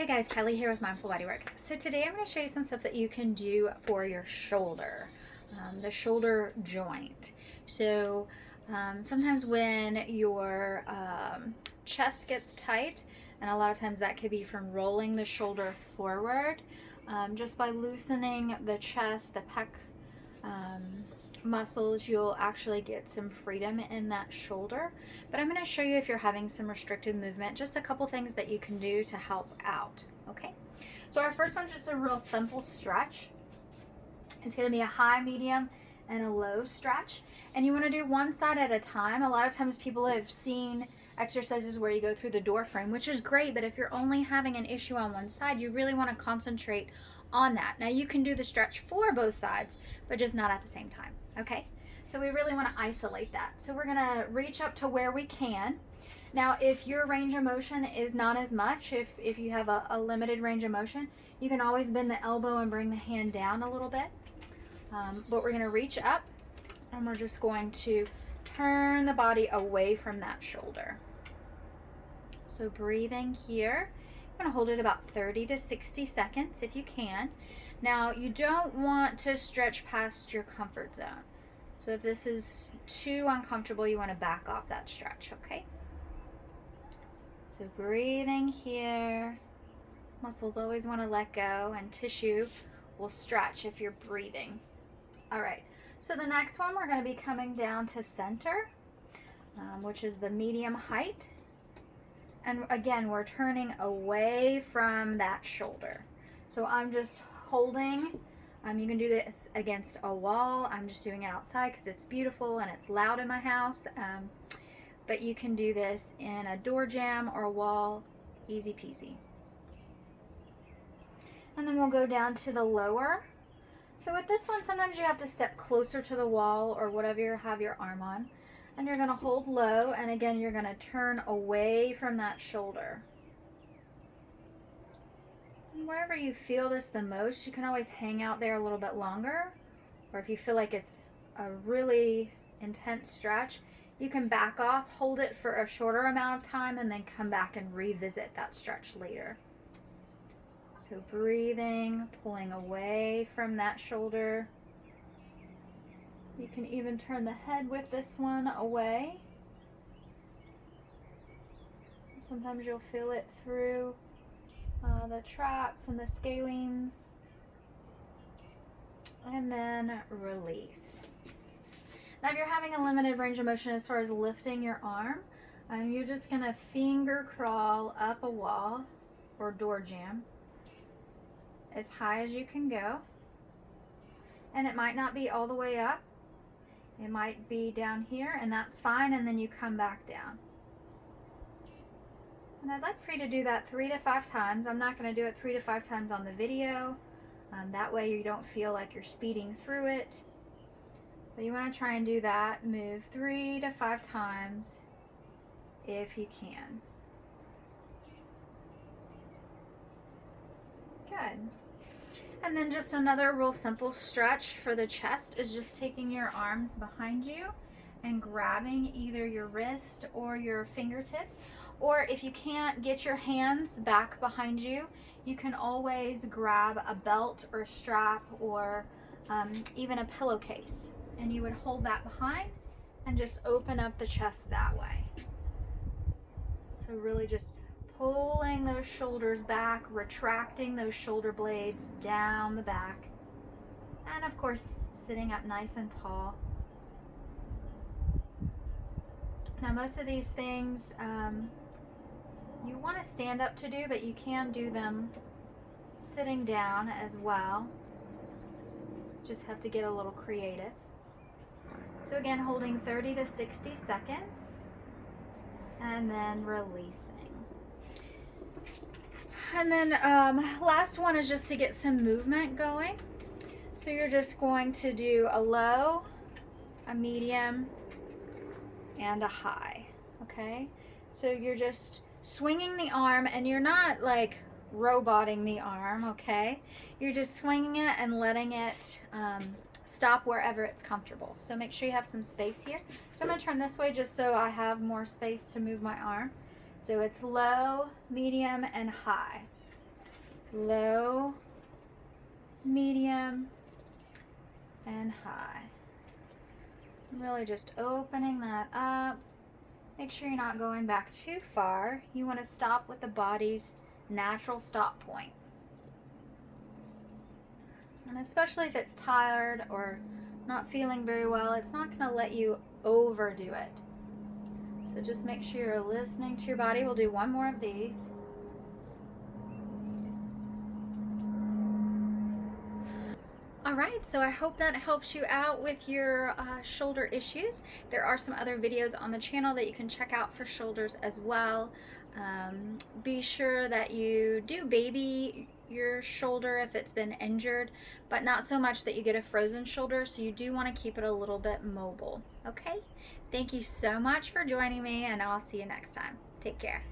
Hey guys, Kelly here with Mindful Bodyworks. So today I'm going to show you some stuff that you can do for your shoulder, the shoulder joint. So sometimes when your chest gets tight, and a lot of times that could be from rolling the shoulder forward, just by loosening the chest, the pec muscles, you'll actually get some freedom in that shoulder. But I'm going to show you, if you're having some restricted movement, just a couple things that you can do to help out. Okay, so our first one's just a real simple stretch. It's going to be a high, medium, and a low stretch, and you want to do one side at a time. A lot of times people have seen exercises where you go through the door frame, which is great, but if you're only having an issue on one side, you really want to concentrate on that. Now you can do the stretch for both sides, but just not at the same time. Okay, so we really want to isolate that. So we're going to reach up to where we can. Now if your range of motion is not as much, if you have a limited range of motion, you can always bend the elbow and bring the hand down a little bit. But we're going to reach up, and we're just going to turn the body away from that shoulder. So breathing here, I'm going to hold it about 30 to 60 seconds if you can. Now you don't want to stretch past your comfort zone. So if this is too uncomfortable, you want to back off that stretch, okay? So breathing here. Muscles always want to let go, and tissue will stretch if you're breathing. All right, so the next one, we're going to be coming down to center, which is the medium height. And again, we're turning away from that shoulder. So I'm just holding. You can do this against a wall. I'm just doing it outside because it's beautiful and it's loud in my house. But you can do this in a door jamb or a wall, easy peasy. And then we'll go down to the lower. So with this one, sometimes you have to step closer to the wall or whatever you have your arm on. And you're going to hold low, and again, you're going to turn away from that shoulder. And wherever you feel this the most, you can always hang out there a little bit longer. Or if you feel like it's a really intense stretch, you can back off, hold it for a shorter amount of time, and then come back and revisit that stretch later. So breathing, pulling away from that shoulder. You can even turn the head with this one away. Sometimes you'll feel it through the traps and the scalenes. And then release. Now if you're having a limited range of motion as far as lifting your arm, you're just going to finger crawl up a wall or door jamb as high as you can go. And it might not be all the way up. It might be down here, and that's fine, and then you come back down. And I'd like for you to do that 3 to 5 times. I'm not going to do it 3 to 5 times on the video. That way you don't feel like you're speeding through it. But you want to try and do that move 3 to 5 times if you can. Good. And then just another real simple stretch for the chest is just taking your arms behind you and grabbing either your wrist or your fingertips. Or if you can't get your hands back behind you, you can always grab a belt or strap or even a pillowcase. And you would hold that behind and just open up the chest that way. So really just pulling those shoulders back, retracting those shoulder blades down the back, and of course sitting up nice and tall. Now most of these things you want to stand up to do, but you can do them sitting down as well. Just have to get a little creative. So again, holding 30 to 60 seconds and then releasing. And then last one is just to get some movement going. So you're just going to do a low, a medium, and a high, okay? So you're just swinging the arm, and you're not like roboting the arm, okay? You're just swinging it and letting it stop wherever it's comfortable. So make sure you have some space here. So I'm going to turn this way just so I have more space to move my arm. So it's low, medium, and high. low, medium, and high. Really just opening that up. Make sure you're not going back too far. You want to stop with the body's natural stop point. And especially if it's tired or not feeling very well, it's not going to let you overdo it. So just make sure you're listening to your body. We'll do one more of these. All right, so I hope that helps you out with your shoulder issues. There are some other videos on the channel that you can check out for shoulders as well. Be sure that you do baby your shoulder if it's been injured, but not so much that you get a frozen shoulder, so you do want to keep it a little bit mobile, okay? Thank you so much for joining me, and I'll see you next time. Take care.